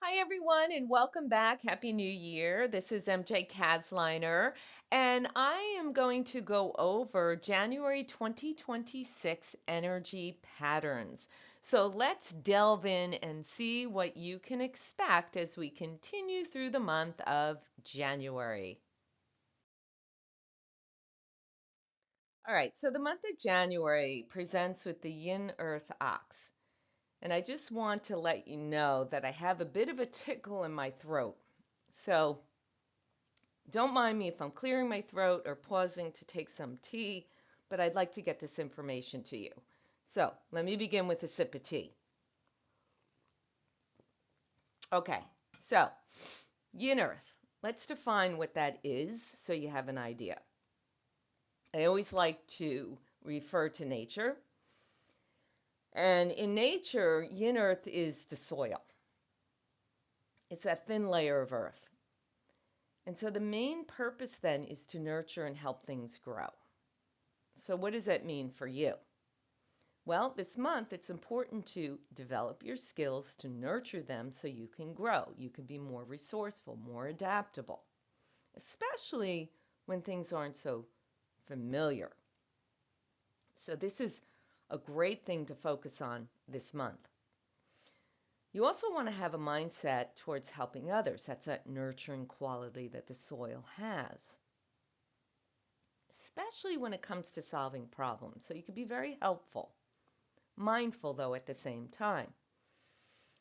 Hi, everyone, and welcome back. Happy New Year. This is MJ Casliner, and I am going to go over January 2026 energy patterns. So let's delve in and see what you can expect as we continue through the month of January. All right, so the month of January presents with the Yin Earth Ox. And I just want to let you know that I have a bit of a tickle in my throat. So don't mind me if I'm clearing my throat or pausing to take some tea, but I'd like to get this information to you. So let me begin with a sip of tea. Okay, so yin earth. Let's define what that is so you have an idea. I always like to refer to nature. And in nature, yin earth is the soil. It's that thin layer of earth. And so the main purpose then is to nurture and help things grow. So what does that mean for you? Well, this month it's important to develop your skills to nurture them so you can grow. You can be more resourceful, more adaptable, especially when things aren't so familiar. So this is a great thing to focus on this month. You also want to have a mindset towards helping others. That's that nurturing quality that the soil has, especially when it comes to solving problems. So you can be very helpful, mindful though at the same time.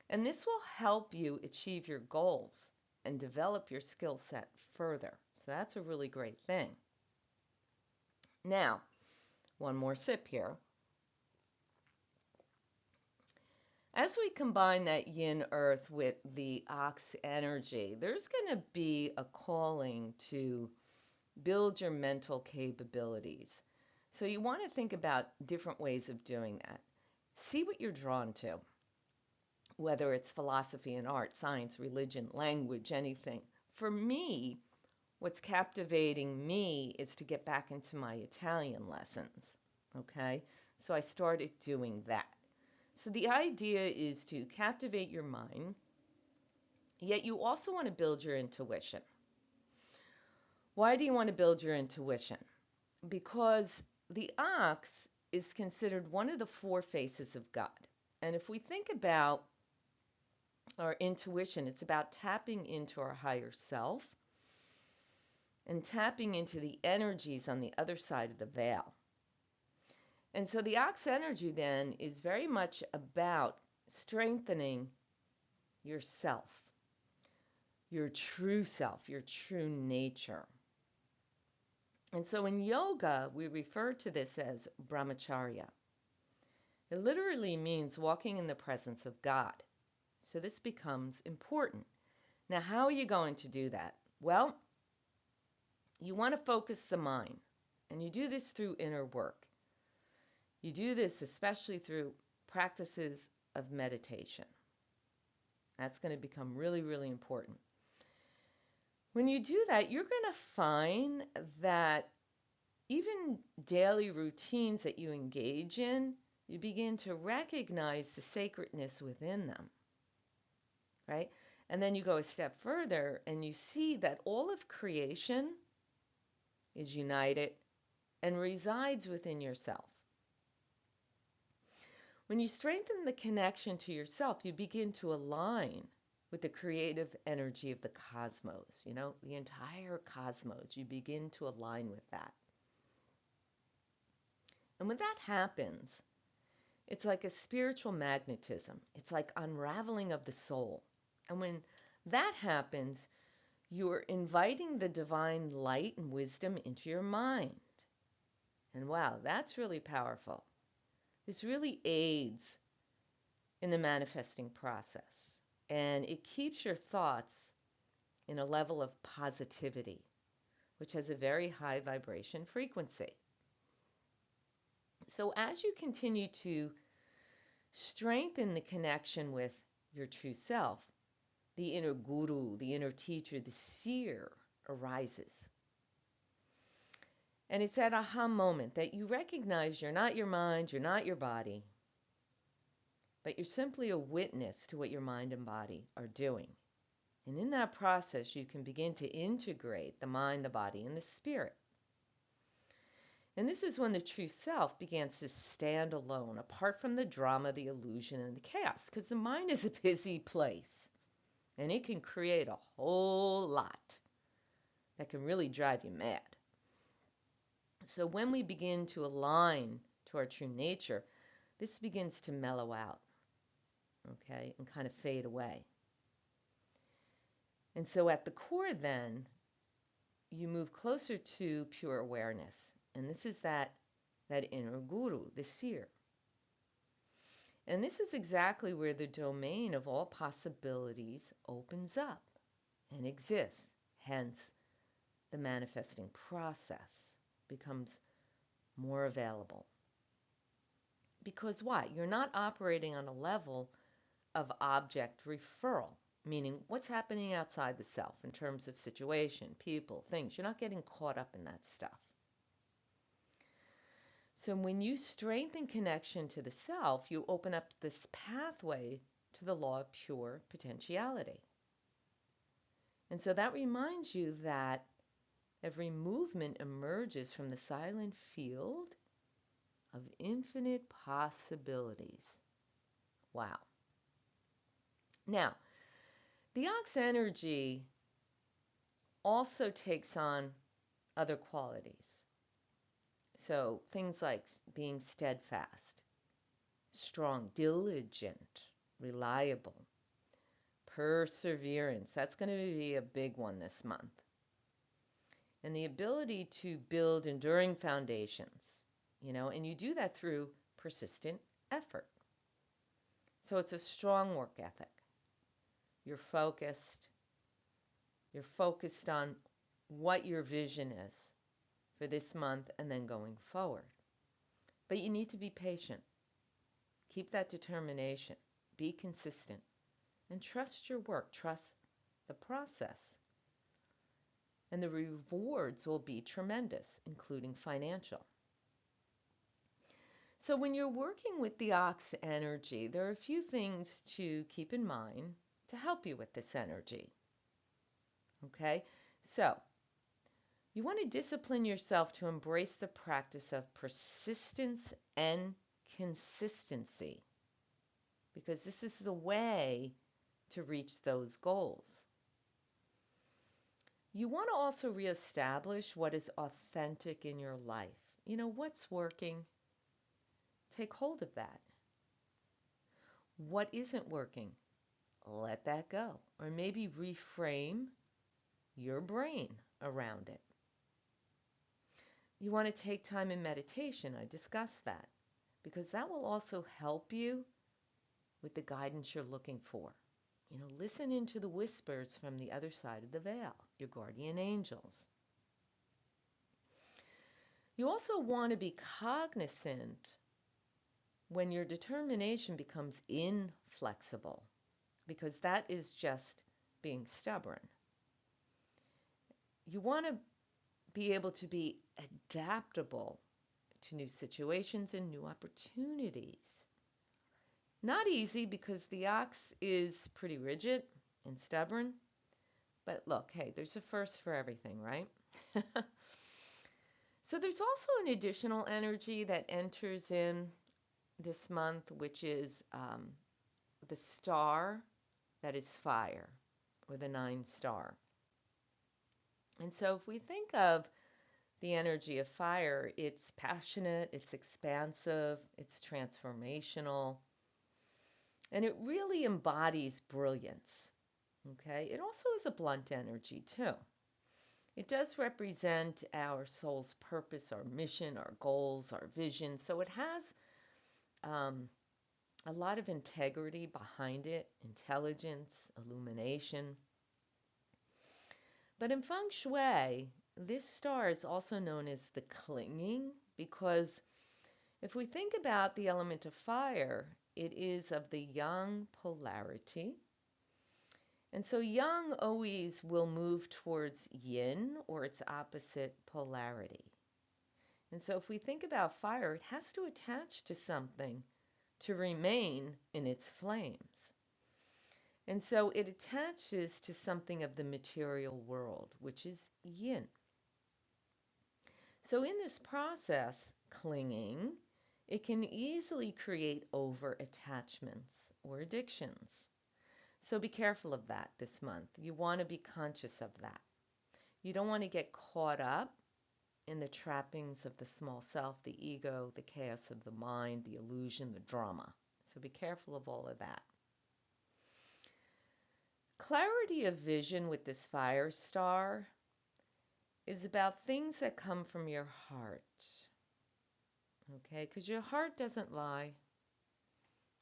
And this will help you achieve your goals and develop your skill set further. So that's a really great thing. Now, one more sip here. As we combine that yin earth with the ox energy, there's going to be a calling to build your mental capabilities. So you want to think about different ways of doing that. See what you're drawn to, whether it's philosophy and art, science, religion, language, anything. For me, what's captivating me is to get back into my Italian lessons. Okay? So I started doing that. So the idea is to captivate your mind, yet you also want to build your intuition. Why do you want to build your intuition? Because the ox is considered one of the four faces of God. And if we think about our intuition, it's about tapping into our higher self and tapping into the energies on the other side of the veil. And so the ox energy then is very much about strengthening yourself, your true self, your true nature. And so in yoga, we refer to this as brahmacharya. It literally means walking in the presence of God. So this becomes important. Now, how are you going to do that? Well, you want to focus the mind, and you do this through inner work. You do this especially through practices of meditation. That's going to become really, really important. When you do that, you're going to find that even daily routines that you engage in, you begin to recognize the sacredness within them, right? And then you go a step further and you see that all of creation is united and resides within yourself. When you strengthen the connection to yourself, you begin to align with the creative energy of the cosmos, the entire cosmos. You begin to align with that. And when that happens, it's like a spiritual magnetism. It's like unraveling of the soul. And when that happens, you're inviting the divine light and wisdom into your mind. And wow, that's really powerful. This really aids in the manifesting process. And it keeps your thoughts in a level of positivity, which has a very high vibration frequency. So as you continue to strengthen the connection with your true self, the inner guru, the inner teacher, the seer arises. And it's that aha moment that you recognize you're not your mind, you're not your body, but you're simply a witness to what your mind and body are doing. And in that process, you can begin to integrate the mind, the body, and the spirit. And this is when the true self begins to stand alone, apart from the drama, the illusion, and the chaos, because the mind is a busy place, and it can create a whole lot that can really drive you mad. So when we begin to align to our true nature, this begins to mellow out, okay, and kind of fade away. And so at the core then, you move closer to pure awareness. And this is that inner guru, the seer. And this is exactly where the domain of all possibilities opens up and exists. Hence, the manifesting process becomes more available. Because why? You're not operating on a level of object referral, meaning what's happening outside the self in terms of situation, people, things. You're not getting caught up in that stuff. So when you strengthen connection to the self, you open up this pathway to the law of pure potentiality. And so that reminds you that every movement emerges from the silent field of infinite possibilities. Wow. Now, the ox energy also takes on other qualities. So things like being steadfast, strong, diligent, reliable, perseverance. That's going to be a big one this month. And the ability to build enduring foundations, and you do that through persistent effort. So it's a strong work ethic. You're focused. You're focused on what your vision is for this month and then going forward. But you need to be patient. Keep that determination. Be consistent. And trust your work. Trust the process. And the rewards will be tremendous, including financial. So when you're working with the ox energy, there are a few things to keep in mind to help you with this energy. Okay? So you want to discipline yourself to embrace the practice of persistence and consistency, because this is the way to reach those goals. You want to also reestablish what is authentic in your life. What's working? Take hold of that. What isn't working? Let that go. Or maybe reframe your brain around it. You want to take time in meditation. I discussed that, because that will also help you with the guidance you're looking for. Listen into the whispers from the other side of the veil, your guardian angels. You also want to be cognizant when your determination becomes inflexible, because that is just being stubborn. You want to be able to be adaptable to new situations and new opportunities. Not easy, because the ox is pretty rigid and stubborn. But look, hey, there's a first for everything, right? So there's also an additional energy that enters in this month, which is the star that is fire, or the 9 star. And so if we think of the energy of fire, it's passionate, it's expansive, it's transformational, and it really embodies brilliance. Okay? It also is a blunt energy too. It does represent our soul's purpose, our mission, our goals, our vision. So it has a lot of integrity behind it, intelligence, illumination. But in feng shui, this star is also known as the clinging, because if we think about the element of fire, it is of the yang polarity. And so yang always will move towards yin, or its opposite polarity. And so if we think about fire, it has to attach to something to remain in its flames. And so it attaches to something of the material world, which is yin. So in this process, clinging, it can easily create over attachments or addictions. So be careful of that this month. You want to be conscious of that. You don't want to get caught up in the trappings of the small self, the ego, the chaos of the mind, the illusion, the drama. So be careful of all of that. Clarity of vision with this fire star is about things that come from your heart. Okay, because your heart doesn't lie.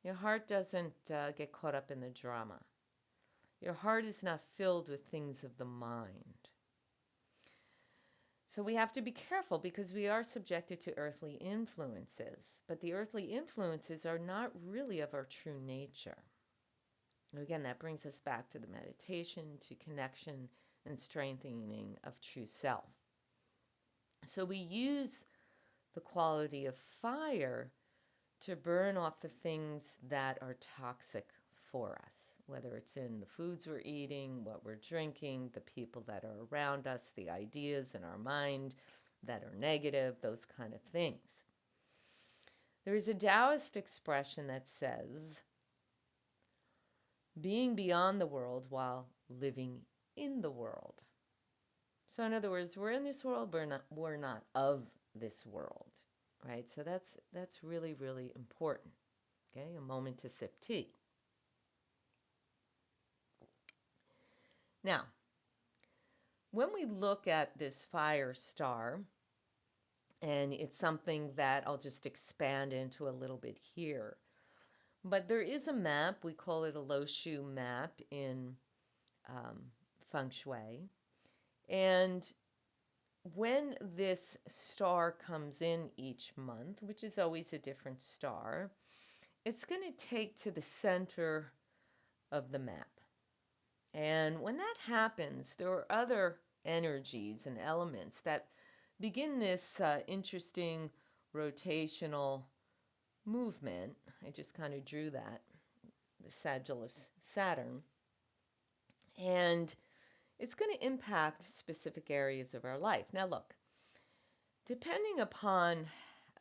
Your heart doesn't get caught up in the drama. Your heart is not filled with things of the mind. So we have to be careful because we are subjected to earthly influences, but the earthly influences are not really of our true nature. Again, that brings us back to the meditation, to connection and strengthening of true self. So we use the quality of fire to burn off the things that are toxic for us, whether it's in the foods we're eating, what we're drinking, the people that are around us, the ideas in our mind that are negative, those kind of things. There is a Taoist expression that says, being beyond the world while living in the world. So in other words, we're in this world, we're not of this world, right? So that's really, really important. Okay, a moment to sip tea. Now, when we look at this fire star, and it's something that I'll just expand into a little bit here, but there is a map, we call it a Lo Shu map in Feng Shui, and when this star comes in each month, which is always a different star, it's going to take to the center of the map. And when that happens, there are other energies and elements that begin this interesting rotational movement. I just kind of drew that, the sagittal of Saturn. And it's going to impact specific areas of our life. Now look, depending upon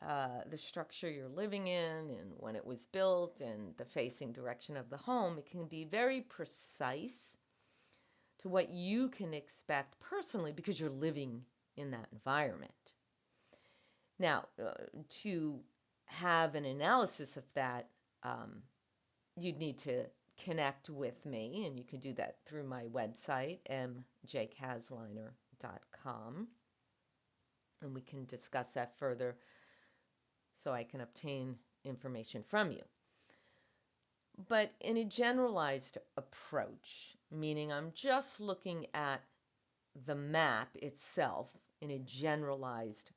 the structure you're living in and when it was built and the facing direction of the home, it can be very precise to what you can expect personally because you're living in that environment. Now, to have an analysis of that, you'd need to connect with me, and you can do that through my website, mjkasliner.com, and we can discuss that further so I can obtain information from you. But in a generalized approach, meaning I'm just looking at the map itself in a generalized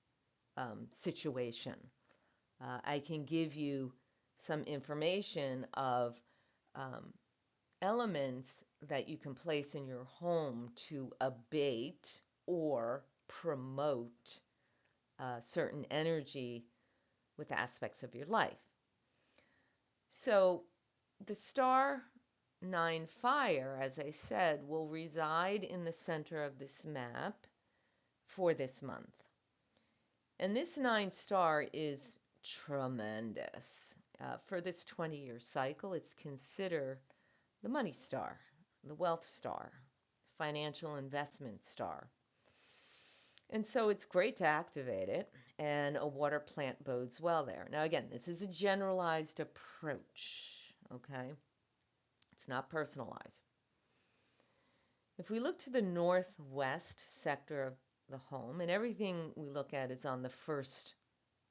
situation, I can give you some information of elements that you can place in your home to abate or promote certain energy with aspects of your life. So the star 9 fire, as I said, will reside in the center of this map for this month. And this 9 star is tremendous. For this 20-year cycle, it's considered the money star, the wealth star, financial investment star. And so it's great to activate it, and a water plant bodes well there. Now again, this is a generalized approach, okay? It's not personalized. If we look to the northwest sector of the home, and everything we look at is on the first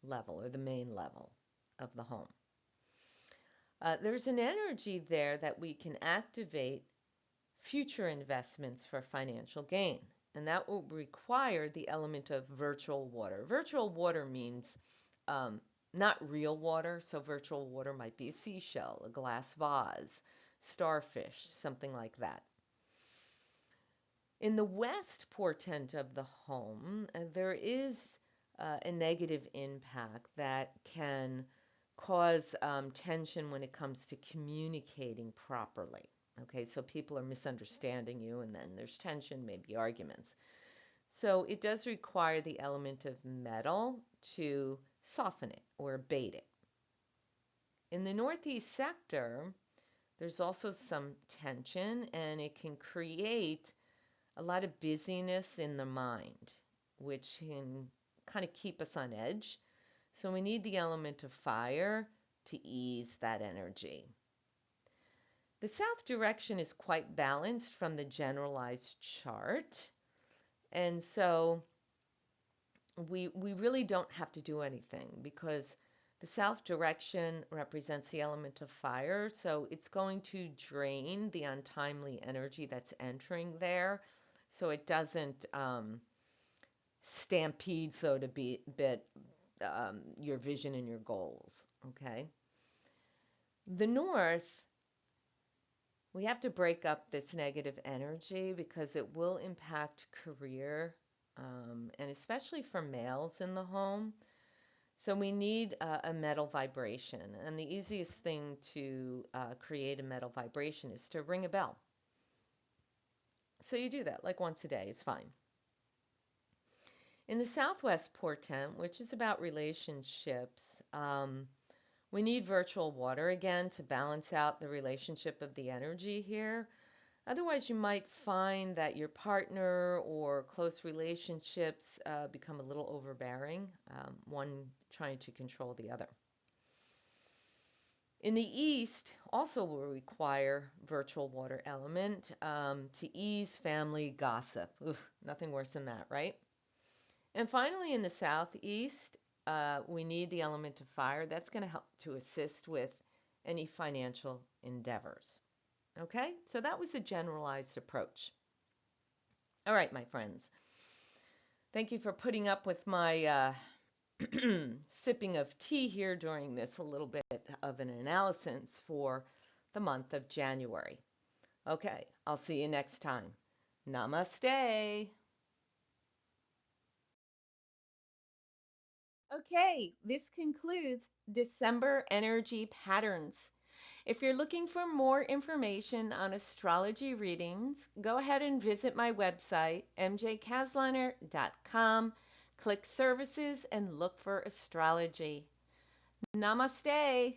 level or the main level of the home, there's an energy there that we can activate future investments for financial gain. And that will require the element of virtual water. Virtual water means not real water. So virtual water might be a seashell, a glass vase, starfish, something like that. In the west portent of the home, there is a negative impact that can cause tension when it comes to communicating properly. Okay, so people are misunderstanding you, and then there's tension, maybe arguments. So it does require the element of metal to soften it or abate it. In the northeast sector, there's also some tension, and it can create a lot of busyness in the mind, which can kind of keep us on edge. So we need the element of fire to ease that energy. The south direction is quite balanced from the generalized chart. And so we really don't have to do anything because the south direction represents the element of fire. So it's going to drain the untimely energy that's entering there. So it doesn't stampede, so to be, bit your vision and your goals. Okay. The north, we have to break up this negative energy because it will impact career, and especially for males in the home. So we need a metal vibration. And the easiest thing to create a metal vibration is to ring a bell. So you do that like once a day is fine. In the southwest portent, which is about relationships, we need virtual water again to balance out the relationship of the energy here. Otherwise, you might find that your partner or close relationships become a little overbearing, one trying to control the other. In the east, also will require virtual water element to ease family gossip. Oof, nothing worse than that, right? And finally, in the southeast, we need the element of fire. That's going to help to assist with any financial endeavors. Okay, so that was a generalized approach. All right, my friends. Thank you for putting up with my sipping of tea here during this a little bit of an analysis for the month of January. Okay, I'll see you next time. Namaste. Okay, this concludes December energy patterns. If you're looking for more information on astrology readings, go ahead and visit my website, mjkasliner.com. Click services and look for astrology. Namaste.